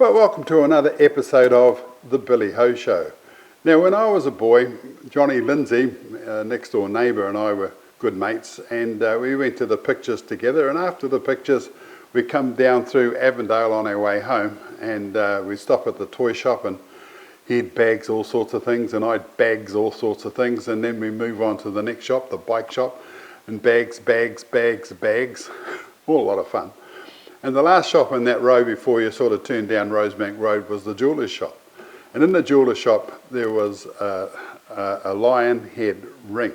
Well, welcome to another episode of The Billy Ho Show. Now, when I was a boy, Johnny Lindsay, next door neighbour, and I were good mates, and we went to the pictures together, and after the pictures we come down through Avondale on our way home, and we stop at the toy shop, and he'd bags all sorts of things and I'd bags all sorts of things, and then we move on to the next shop, the bike shop, and bags, all a lot of fun. And the last shop in that row before you sort of turned down Rosebank Road was the jeweller's shop. And in the jeweller's shop there was a lion head ring.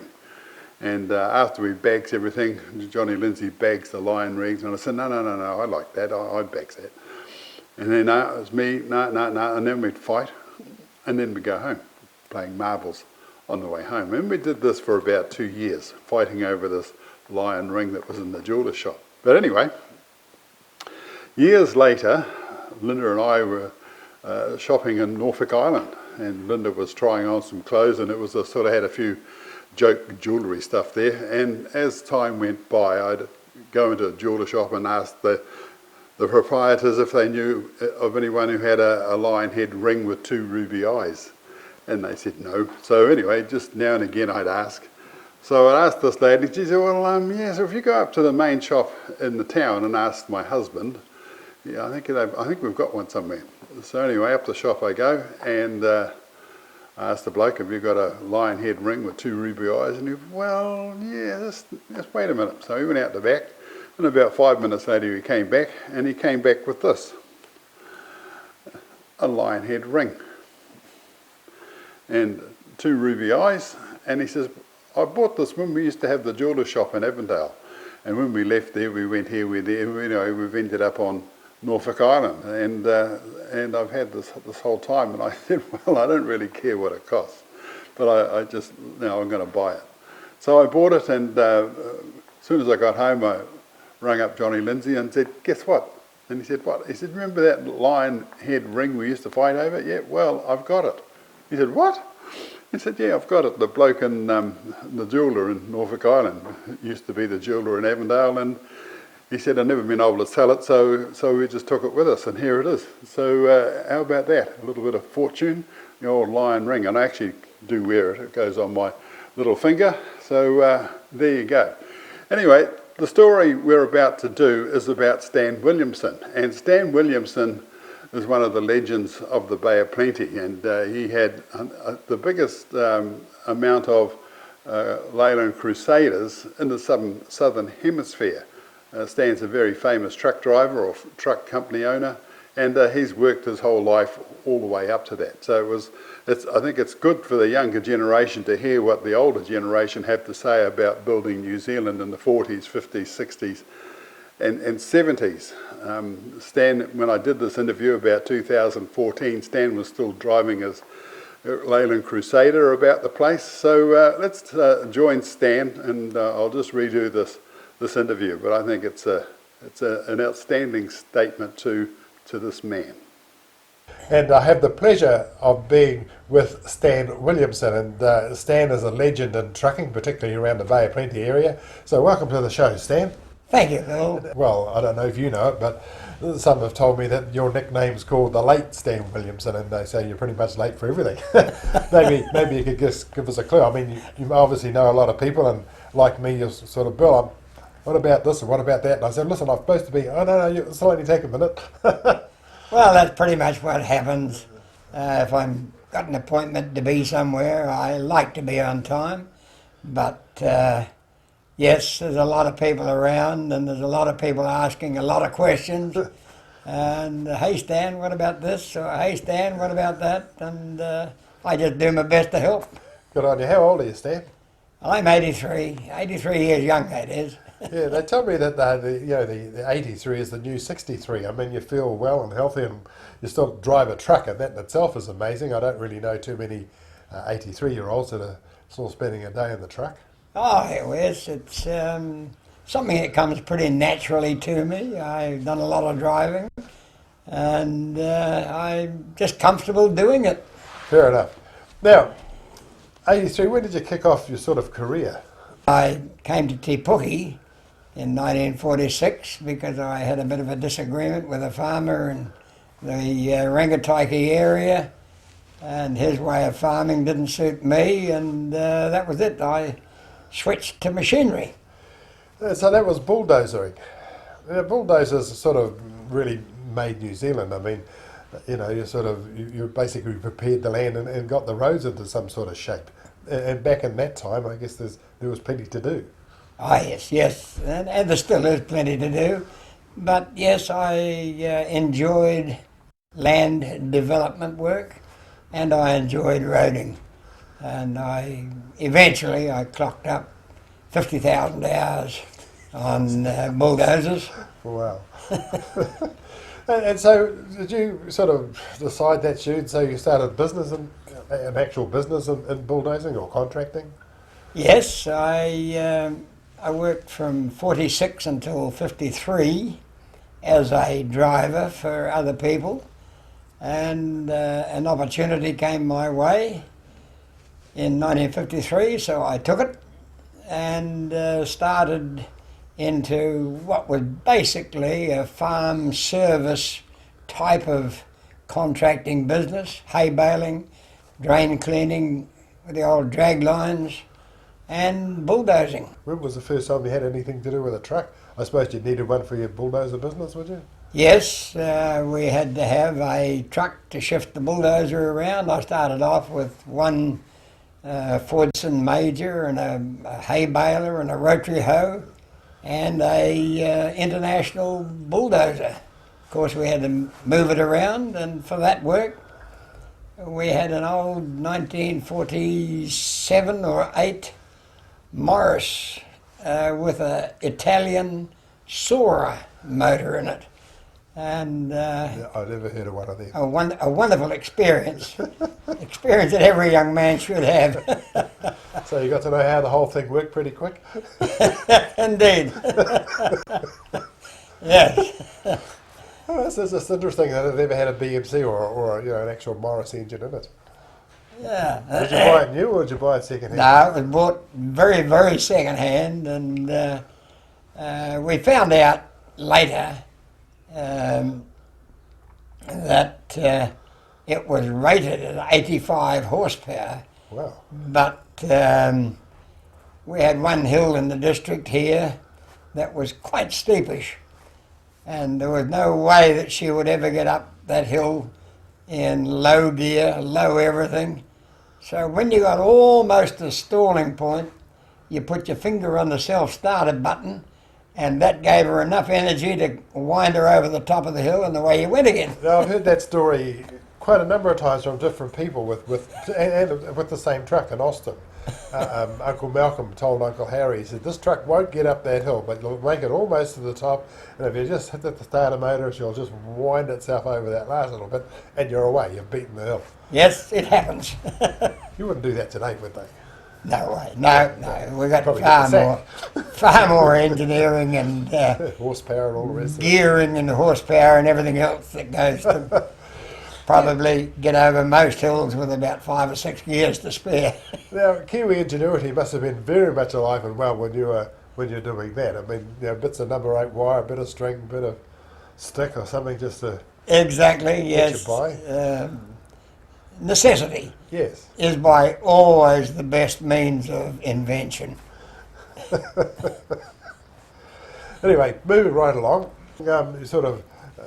And after we bags everything, Johnny Lindsay bags the lion rings, and I said, no, I like that, I bags that. And then it was me, no, and then we'd fight, and then we'd go home, playing marbles on the way home. And we did this for about 2 years, fighting over this lion ring that was in the jeweller's shop. But anyway, years later, Linda and I were shopping in Norfolk Island, and Linda was trying on some clothes, and it was sort of had a few joke jewellery stuff there. And as time went by, I'd go into a jeweller shop and ask the proprietors if they knew of anyone who had a lion head ring with 2 ruby eyes, and they said no. So anyway, just now and again I'd ask. So I asked this lady, she said, well, yeah, so if you go up to the main shop in the town and ask my husband, yeah, I think we've got one somewhere. So anyway, up the shop I go, and I asked the bloke, have you got a lion head ring with 2 ruby eyes? And he went, well, yeah, just wait a minute. So he went out the back, and about 5 minutes later he came back, and he came back with this, a lion head ring, and 2 ruby eyes. And he says, I bought this when we used to have the jeweller shop in Avondale, and when we left there, we went here, we're there, we've ended up on Norfolk Island, and I've had this whole time. And I said, well, I don't really care what it costs, but I just, I'm going to buy it. So I bought it, and as soon as I got home, I rang up Johnny Lindsay and said, guess what? And he said, what? He said, remember that lion head ring we used to fight over? Yeah, well, I've got it. He said, what? He said, yeah, I've got it. The bloke in the jeweller in Norfolk Island used to be the jeweller in Avondale, and he said, I've never been able to sell it, so we just took it with us, and here it is. So how about that? A little bit of fortune, the old lion ring, and I actually do wear it. It goes on my little finger, so there you go. Anyway, the story we're about to do is about Stan Williamson, and Stan Williamson is one of the legends of the Bay of Plenty, and he had the biggest amount of Leyland Crusaders in the southern hemisphere. Stan's a very famous truck driver or truck company owner, and he's worked his whole life all the way up to that. So I think it's good for the younger generation to hear what the older generation have to say about building New Zealand in the 40s, 50s, 60s and 70s. Stan, when I did this interview about 2014, Stan was still driving his Leyland Crusader about the place. So let's join Stan, and I'll just redo this interview, but I think it's an outstanding statement to this man. And I have the pleasure of being with Stan Williamson, and Stan is a legend in trucking, particularly around the Bay of Plenty area. So welcome to the show, Stan. Thank you, Bill. Well, I don't know if you know it, but some have told me that your nickname's called the late Stan Williamson, and they say you're pretty much late for everything. maybe you could just give us a clue. I mean, you obviously know a lot of people, and like me, you're sort of, Bill, what about this and what about that? And I said, listen, I'm supposed to be, oh no, it'll only take a minute. Well, that's pretty much what happens. If I'm got an appointment to be somewhere, I like to be on time. But yes, there's a lot of people around, and there's a lot of people asking a lot of questions. And hey Stan, what about this? Or hey Stan, what about that? And I just do my best to help. Good on you. How old are you, Stan? I'm 83 years young, that is. Yeah, they tell me that the 83 is the new 63. I mean, you feel well and healthy, and you still drive a truck, and that in itself is amazing. I don't really know too many 83-year-olds that are still spending a day in the truck. Oh, yes, it's something that comes pretty naturally to me. I've done a lot of driving, and I'm just comfortable doing it. Fair enough. Now, 83, when did you kick off your sort of career? I came to Te Puhi in 1946 because I had a bit of a disagreement with a farmer, and the Rangataiki area, and his way of farming didn't suit me, and that was it. I switched to machinery. So that was bulldozering. Bulldozers sort of really made New Zealand. I mean, you basically prepared the land and got the roads into some sort of shape. And back in that time, I guess there was plenty to do. Ah, yes, and there still is plenty to do. But yes, I enjoyed land development work, and I enjoyed roading. And eventually I clocked up 50,000 hours on bulldozers. Wow. And so did you sort of decide that so you started business, an actual business in bulldozing or contracting? Yes, I worked from 46 until 53 as a driver for other people, and an opportunity came my way in 1953, so I took it and started into what was basically a farm service type of contracting business: hay baling, drain cleaning with the old drag lines, and bulldozing. When was the first time you had anything to do with a truck? I suppose you needed one for your bulldozer business, would you? Yes, we had to have a truck to shift the bulldozer around. I started off with one Fordson Major and a hay baler and a rotary hoe and a international bulldozer. Of course, we had to move it around, and for that work we had an old 1947 or 8 Morris with an Italian Sora motor in it. And I've never heard of one of them. a wonderful experience. Experience that every young man should have. So you got to know how the whole thing worked pretty quick? Indeed. Yes. Oh, it's just interesting that it never had a BMC or an actual Morris engine in it. Yeah. Did you buy it new or did you buy it second hand? No, it was bought very, very second hand, and we found out later that it was rated at 85 horsepower. Wow. But we had one hill in the district here that was quite steepish, and there was no way that she would ever get up that hill in low gear, low everything. So when you got almost to stalling point, you put your finger on the self-starter button, and that gave her enough energy to wind her over the top of the hill, and away you went again. Now, I've heard that story quite a number of times from different people with the same truck in Austin. Uncle Malcolm told Uncle Harry, he said, this truck won't get up that hill, but it'll make it almost to the top, and if you just hit the starter motor, she'll just wind itself over that last little bit, and you're away, you've beaten the hill. Yes, it happens. You wouldn't do that today, would they? No way. No. We got Probably far more engineering and horsepower and all the rest of it. gearing and horsepower and everything else that goes to probably get over most hills with about 5 or 6 gears to spare. Now, Kiwi ingenuity must have been very much alive and well when you're doing that. I mean, bits of number 8 wire, a bit of string, a bit of stick or something just to Exactly. get Yes. you by. Necessity Yes. is by always the best means of invention. Anyway, moving right along, sort of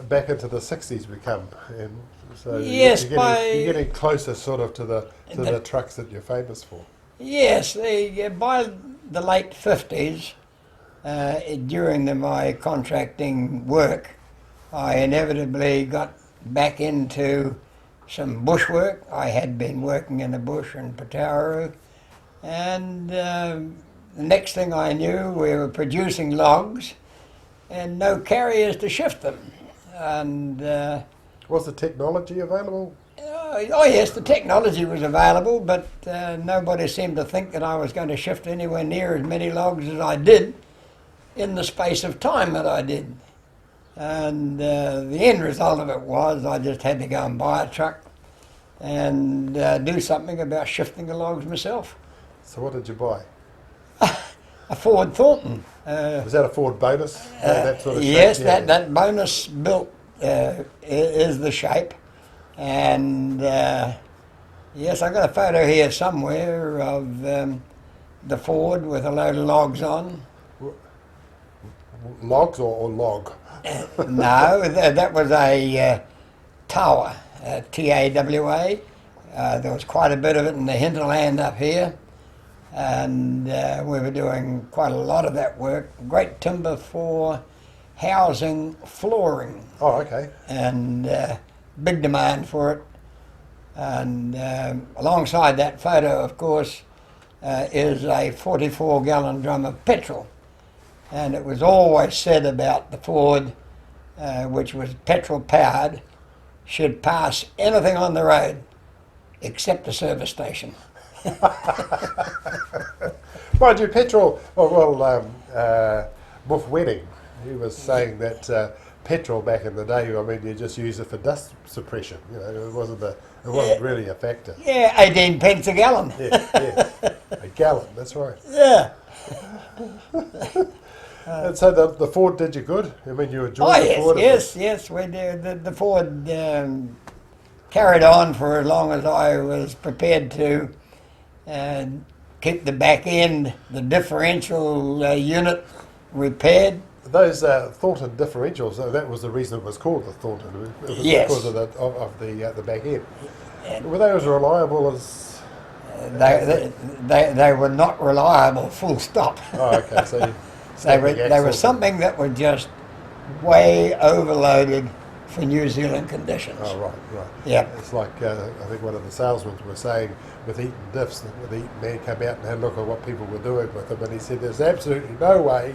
back into the 60s we come, and so Yes, you're getting closer sort of to the trucks that you're famous for. Yes, by the late 50s, during my contracting work, I inevitably got back into some bush work. I had been working in the bush in Patauru, and the next thing I knew, we were producing logs and no carriers to shift them. And Was the technology available? oh yes, the technology was available, but nobody seemed to think that I was going to shift anywhere near as many logs as I did in the space of time that I did. And the end result of it was I just had to go and buy a truck and do something about shifting the logs myself. So what did you buy? A Ford Thornton. Was that a Ford bonus? That sort of Yes, shape? Yeah. that bonus built is the shape. And yes, I got a photo here somewhere of the Ford with a load of logs on. Logs or log? No, that was a tower, T-A-W-A. There was quite a bit of it in the hinterland up here, and we were doing quite a lot of that work. Great timber for housing flooring. Oh, okay. And big demand for it. And alongside that photo, of course, is a 44-gallon drum of petrol. And it was always said about the Ford, which was petrol powered, should pass anything on the road except a service station. Mind you, petrol, Buff Wedding, he was saying that petrol back in the day, I mean, you just use it for dust suppression. You know, it wasn't really a factor. Yeah, 18 pence a gallon. Yeah, a gallon, that's right. Yeah. And so the Ford did you good? I mean, you enjoyed the Ford? Yes, we did. The Ford carried on for as long as I was prepared to keep the back end, the differential unit repaired. Those Thornton differentials, that was the reason it was called the Thornton. It was Yes. because of the back end. Were they as reliable as... They were not reliable, full stop. Oh, okay, so... They were something that were just way overloaded for New Zealand conditions. Oh, right. Yep. It's like, I think one of the salesmen were saying with Eaton diffs, the Eaton man came out and had a look at what people were doing with them, and he said there's absolutely no way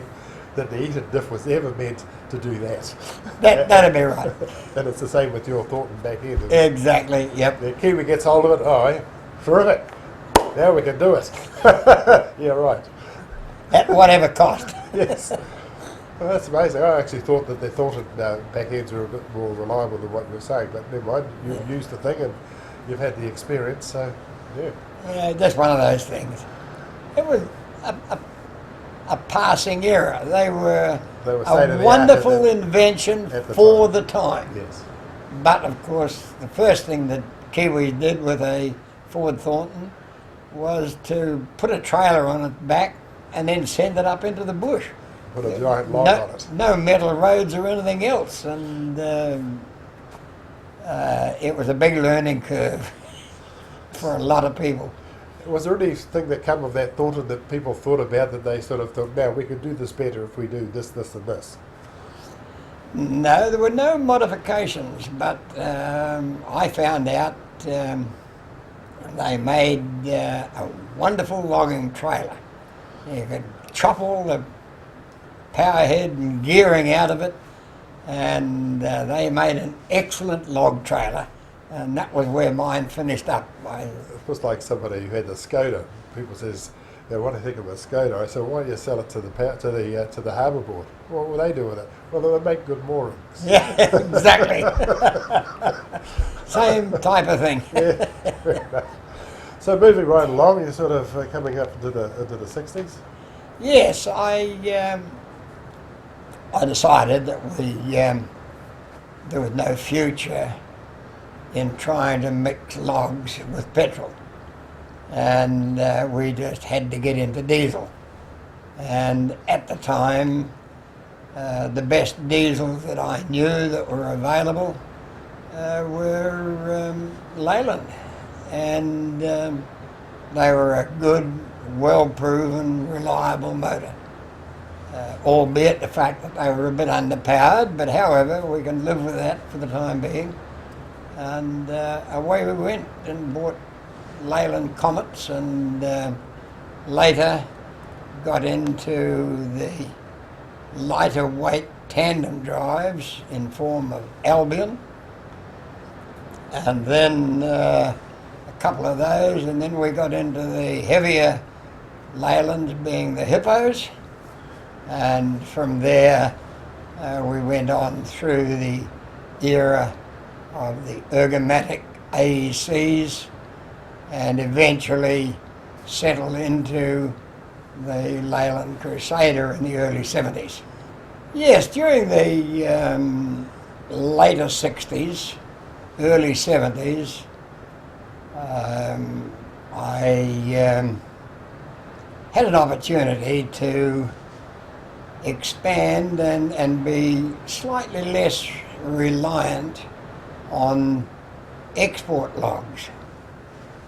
that the Eaton diff was ever meant to do that. That'd be right. And it's the same with your Thornton back end. Exactly, yep. The Kiwi gets hold of it, oh, terrific. Now we can do it. Yeah, right. At whatever cost. Yes. Well, that's amazing. I actually thought that they thought back ends were a bit more reliable than what you were saying, but never mind. You've used the thing and you've had the experience, so yeah. Yeah, just one of those things. It was a passing era. They were a wonderful invention for the time. Yes. But of course, the first thing that Kiwi did with a Ford Thornton was to put a trailer on its back and then send it up into the bush. Put a giant log on it. No metal roads or anything else, and it was a big learning curve for a lot of people. Was there anything that came of that Thornton that people thought about that they sort of thought, now we could do this better if we do this, this and this? No, there were no modifications, but I found out they made a wonderful logging trailer. You could chop all the power head and gearing out of it, and they made an excellent log trailer, and that was where mine finished up. It was like somebody who had a Skoda. People says, what do you think of a Skoda? I said, why don't you sell it to the harbour board? What will they do with it? Well, they make good moorings. Yeah, exactly. Same type of thing. Yeah. So moving right along, you're sort of coming up into the 60s? Yes, I decided that there was no future in trying to mix logs with petrol, and we just had to get into diesel. And at the time, the best diesels that I knew that were available were Leyland, and they were a good, well-proven, reliable motor. Albeit the fact that they were a bit underpowered, but however, we can live with that for the time being. And away we went and bought Leyland Comets, and later got into the lighter weight tandem drives in form of Albion, and then a couple of those, and then we got into the heavier Leylands, being the Hippos, and from there we went on through the era of the ergomatic Aecs, and eventually settled into the Leyland Crusader in the early 70s. Yes, during the later 60s, early 70s, I had an opportunity to expand and be slightly less reliant on export logs.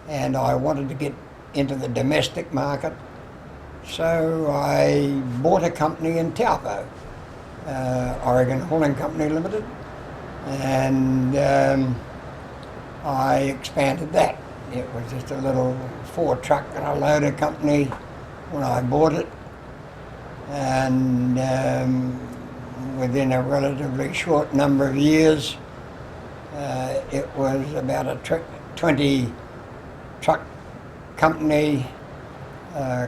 And I wanted to get into the domestic market, so I bought a company in Taupo, Oregon Hauling Company Limited, and I expanded that. It was just a little 4-truck and a loader company when I bought it, and within a relatively short number of years, it was about a 20-truck company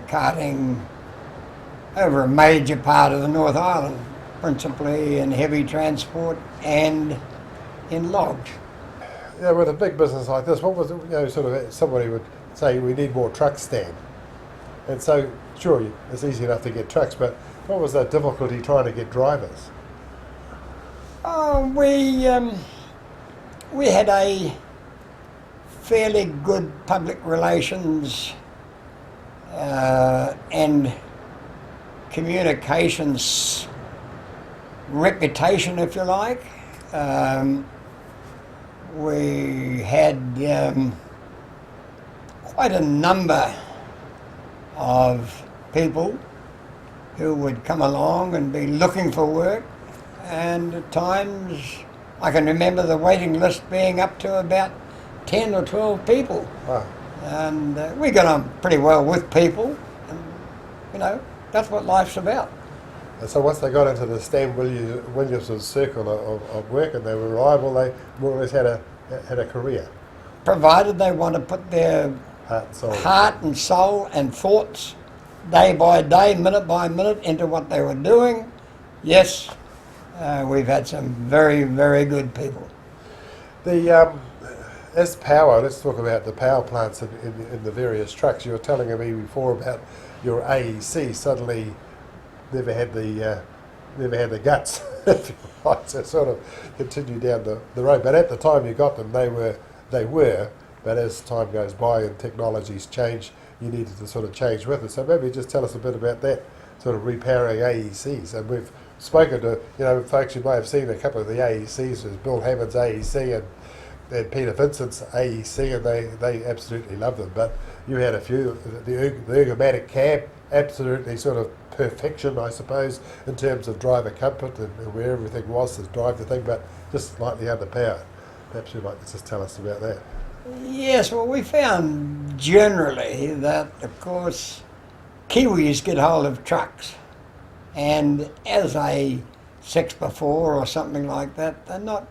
carting over a major part of the North Island, principally in heavy transport and in logs. Yeah, with a big business like this, what was it, sort of somebody would say we need more truck stand. And so, sure, it's easy enough to get trucks, but what was the difficulty trying to get drivers? Oh, we had a fairly good public relations and communications reputation, if you like. We had quite a number of people who would come along and be looking for work, and at times I can remember the waiting list being up to about 10 or 12 people. Wow. And we got on pretty well with people, and that's what life's about. And so once they got into the Stan Williamson circle of work and they were reliable, they more or less had a career. Provided they want to put their heart and soul and thoughts day by day, minute by minute into what they were doing, yes, we've had some very, very good people. As power, let's talk about the power plants in the various trucks. You were telling me before about your Aecs suddenly never had the guts, if you like, to sort of continue down the road. But at the time you got them, they were. But as time goes by and technologies change, you needed to sort of change with it. So maybe just tell us a bit about that, sort of repowering Aecs. And we've spoken to, folks, you may have seen a couple of the Aecs. There's Bill Hammond's Aec and Peter Vincent's Aec, and they absolutely love them. But you had a few, the ergomatic cab, absolutely sort of perfection, I suppose, in terms of driver comfort and where everything was to drive the thing, but just slightly underpowered. Perhaps you'd like to just tell us about that. Yes, well, we found generally that, of course, Kiwis get hold of trucks, and as a 6x4 or something like that, they're not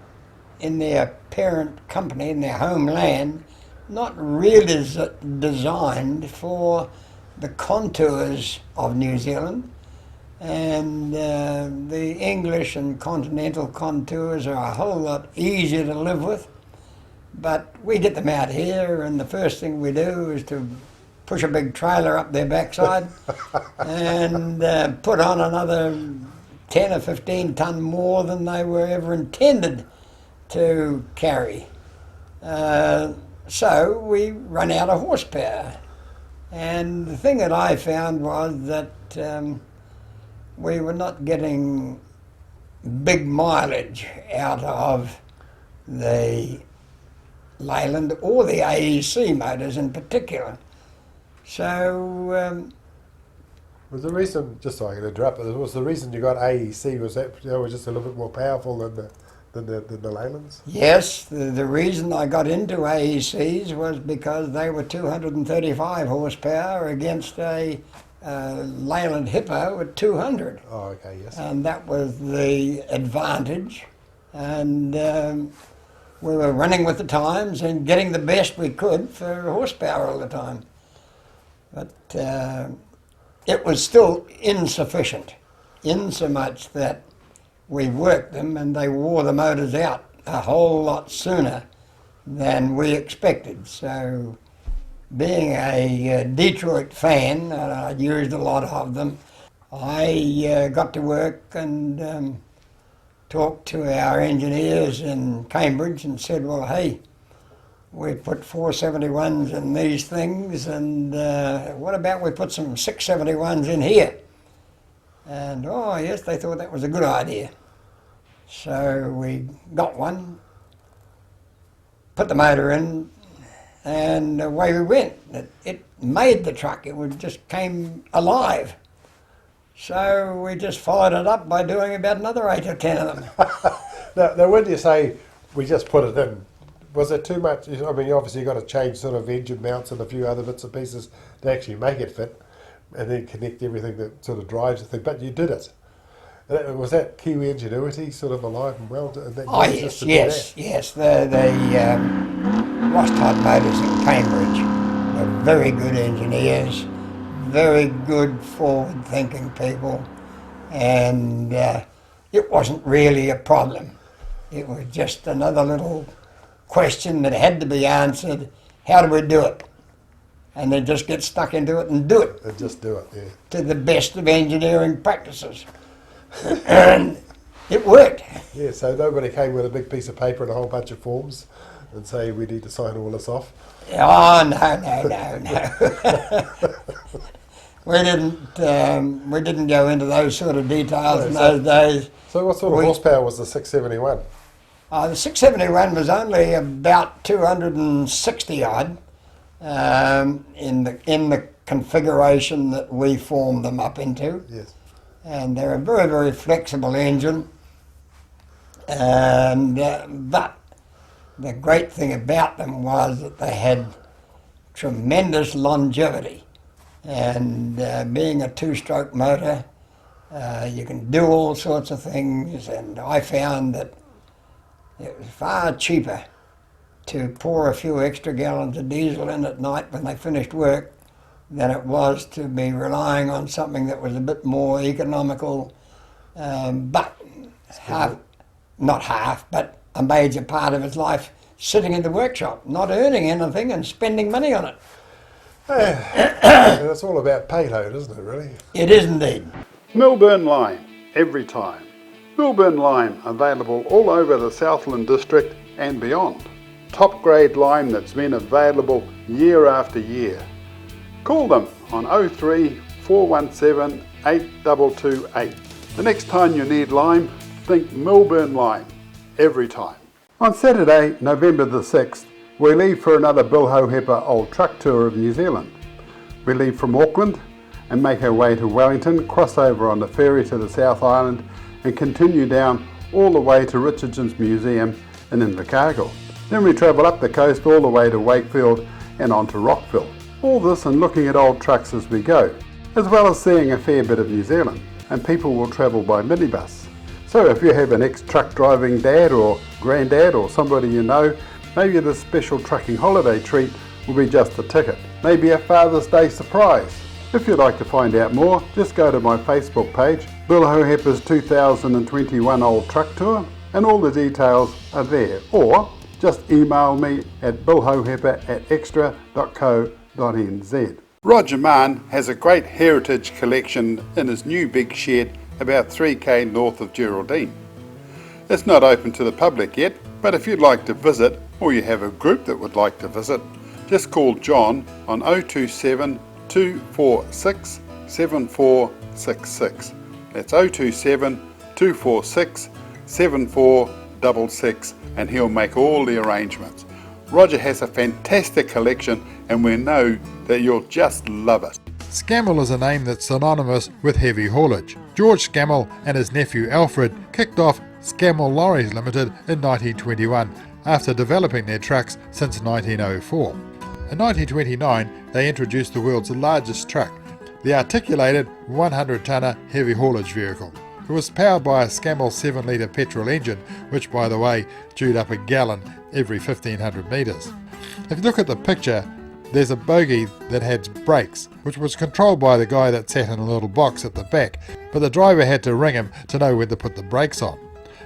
in their parent company, in their homeland, not really designed for the contours of New Zealand, and the English and continental contours are a whole lot easier to live with. But we get them out here, and the first thing we do is to push a big trailer up their backside and put on another 10 or 15 tonne more than they were ever intended to carry. So we run out of horsepower. And the thing that I found was that we were not getting big mileage out of the Leyland or the Aec motors in particular. So was the reason, just so I can interrupt, was the reason you got Aec, was that was just a little bit more powerful than the Leylands? Yes, the reason I got into Aecs was because they were 235 horsepower against a Leyland Hippo at 200. Oh, okay, yes. And that was the advantage. And we were running with the times and getting the best we could for horsepower all the time. But it was still insufficient, in so much that we worked them and they wore the motors out a whole lot sooner than we expected. So being a Detroit fan, and I used a lot of them, I got to work and talked to our engineers in Cambridge and said, well, hey, we put 471s in these things, and what about we put some 671s in here? And oh yes, they thought that was a good idea. So we got one, put the motor in, and away we went. It made the truck, just came alive. So we just followed it up by doing about another 8 or 10 of them. Now, when you say we just put it in, was it too much? I mean, obviously you've got to change sort of engine mounts and a few other bits and pieces to actually make it fit, and then connect everything that sort of drives the thing, but you did it. Was that Kiwi ingenuity sort of alive and well? Oh yes. The Rustic Motors in Cambridge were very good engineers, very good forward-thinking people, and it wasn't really a problem. It was just another little question that had to be answered. How do we do it? And then just get stuck into it and do it. And just do it, yeah. To the best of engineering practices. And it worked. Yeah, so nobody came with a big piece of paper and a whole bunch of forms and say we need to sign all this off? Oh, no. We didn't go into those sort of details in those days. So what sort of horsepower was the 671? The 671 was only about 260 odd in the configuration that we formed them up into. Yes. And they're a very, very flexible engine. And but the great thing about them was that they had tremendous longevity. And being a two-stroke motor, you can do all sorts of things, and I found that it was far cheaper to pour a few extra gallons of diesel in at night when they finished work than it was to be relying on something that was a bit more economical, but but a major part of his life sitting in the workshop, not earning anything and spending money on it. And it's all about payload, isn't it, really? It is indeed. Melbourne Lime, every time. Melbourne Lime, available all over the Southland district and beyond. Top grade lime that's been available year after year. Call them on 03 417 8228. The next time you need lime, think Melbourne Lime, every time. On Saturday, November the 6th, we leave for another Bill Hohepa Old Truck Tour of New Zealand. We leave from Auckland and make our way to Wellington, cross over on the ferry to the South Island and continue down all the way to Richardson's Museum in Invercargill. Then we travel up the coast all the way to Wakefield and on to Rockville. All this and looking at old trucks as we go, as well as seeing a fair bit of New Zealand, and people will travel by minibus. So if you have an ex-truck driving dad or granddad or somebody you know, maybe this special trucking holiday treat will be just a ticket. Maybe a Father's Day surprise. If you'd like to find out more, just go to my Facebook page, Bill Hohepa's 2021 Old Truck Tour, and all the details are there. Or just email me at billhohepa@extra.co.nz. Roger Mann has a great heritage collection in his new big shed about 3k north of Geraldine. It's not open to the public yet, but if you'd like to visit, or you have a group that would like to visit, just call John on 027 246 7466. That's 027 246 7466, and he'll make all the arrangements. Roger has a fantastic collection and we know that you'll just love it. Scammel is a name that's synonymous with heavy haulage. George Scammel and his nephew Alfred kicked off Scammel Lorries Limited in 1921 after developing their trucks since 1904. In 1929 they introduced the world's largest truck, the articulated 100-tonner heavy haulage vehicle. It was powered by a Scammel 7-litre petrol engine, which by the way chewed up a gallon every 1500 metres. If you look at the picture, there's a bogie that had brakes, which was controlled by the guy that sat in a little box at the back, but the driver had to ring him to know when to put the brakes on.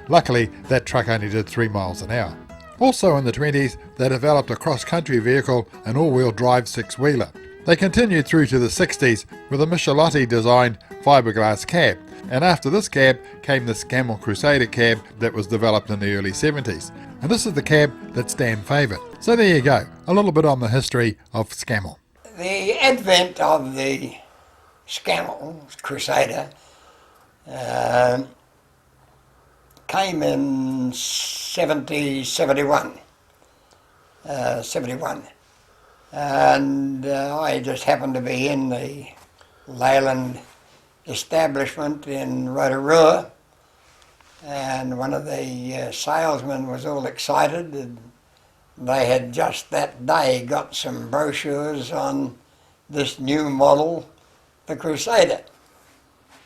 Luckily, that truck only did 3 miles an hour. Also in the 20s, they developed a cross-country vehicle, an all-wheel drive 6-wheeler. They continued through to the 60s with a Michelotti-designed fiberglass cab, And after this cab came the Scammel Crusader cab that was developed in the early 70s. And this is the cab that Stan favoured. So there you go, a little bit on the history of Scammel. The advent of the Scammel Crusader came in 71. And I just happened to be in the Leyland establishment in Rotorua, and one of the salesmen was all excited, and they had just that day got some brochures on this new model, the Crusader.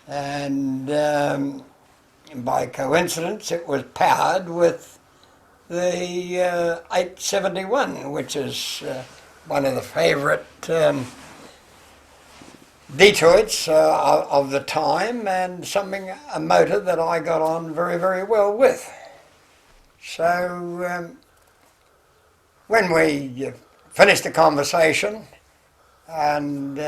And by coincidence it was powered with the 871, which is one of the favourite Detroits of the time, and a motor that I got on very, very well with. So when we finished the conversation, and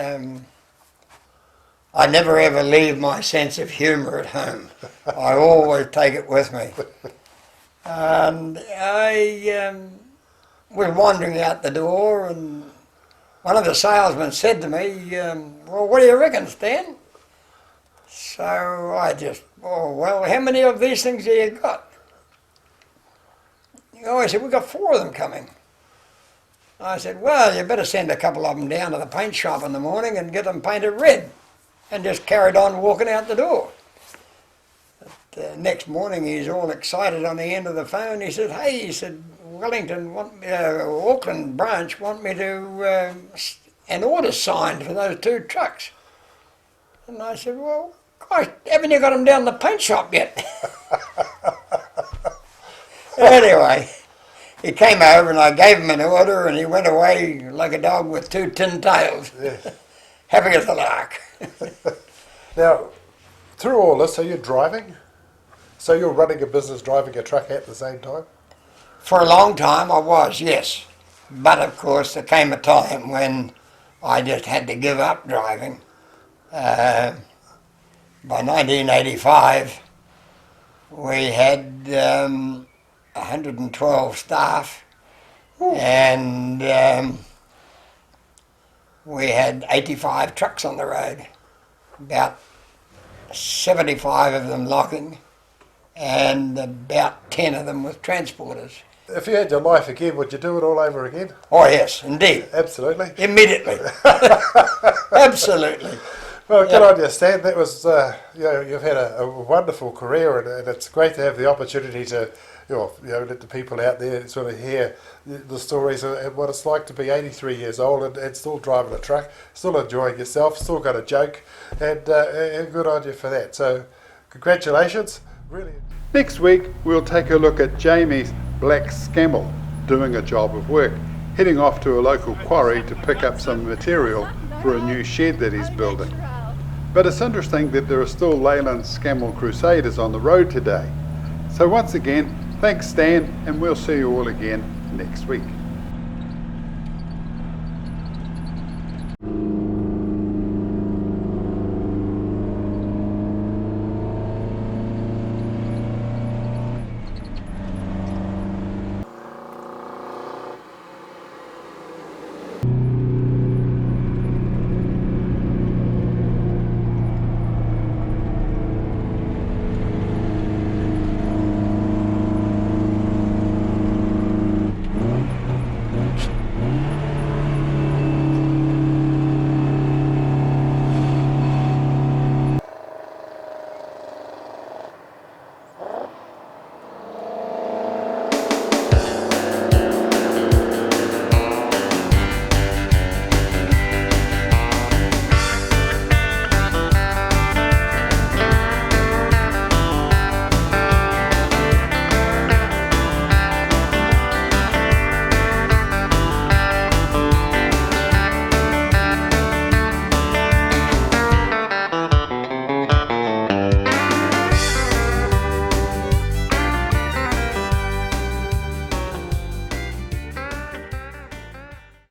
I never ever leave my sense of humour at home. I always take it with me. And I was wandering out the door, and one of the salesmen said to me, well, what do you reckon, Stan? So I just, oh, well, how many of these things have you got? Oh, he said, we've got 4 of them coming. I said, well, you better send a couple of them down to the paint shop in the morning and get them painted red. And just carried on walking out the door. But, next morning he's all excited on the end of the phone. He said, hey, he said, Auckland branch want me to an order signed for those 2 trucks. And I said, well, gosh, haven't you got them down the paint shop yet? Anyway, he came over and I gave him an order, and he went away like a dog with 2 tin tails. Yeah. Happy as a lark. Now, through all this, are you driving? So you're running a business, driving a truck at the same time? For a long time I was, yes. But of course there came a time when I just had to give up driving. By 1985 we had 112 staff. Ooh. And we had 85 trucks on the road, about 75 of them logging, and about 10 of them with transporters. If you had your life again, would you do it all over again? Oh yes, indeed. Absolutely. Immediately. Absolutely. Well, good on you, Stan. That was, you've had a wonderful career, and it's great to have the opportunity to, let the people out there sort of hear the stories of what it's like to be 83 years old and still driving a truck, still enjoying yourself, still got a joke, and good on you for that. So, congratulations. Really. Next week, we'll take a look at Jamie's black Scammel doing a job of work, heading off to a local quarry to pick up some material for a new shed that he's building. But it's interesting that there are still Leyland Scammel Crusaders on the road today. So once again, thanks Stan, and we'll see you all again next week.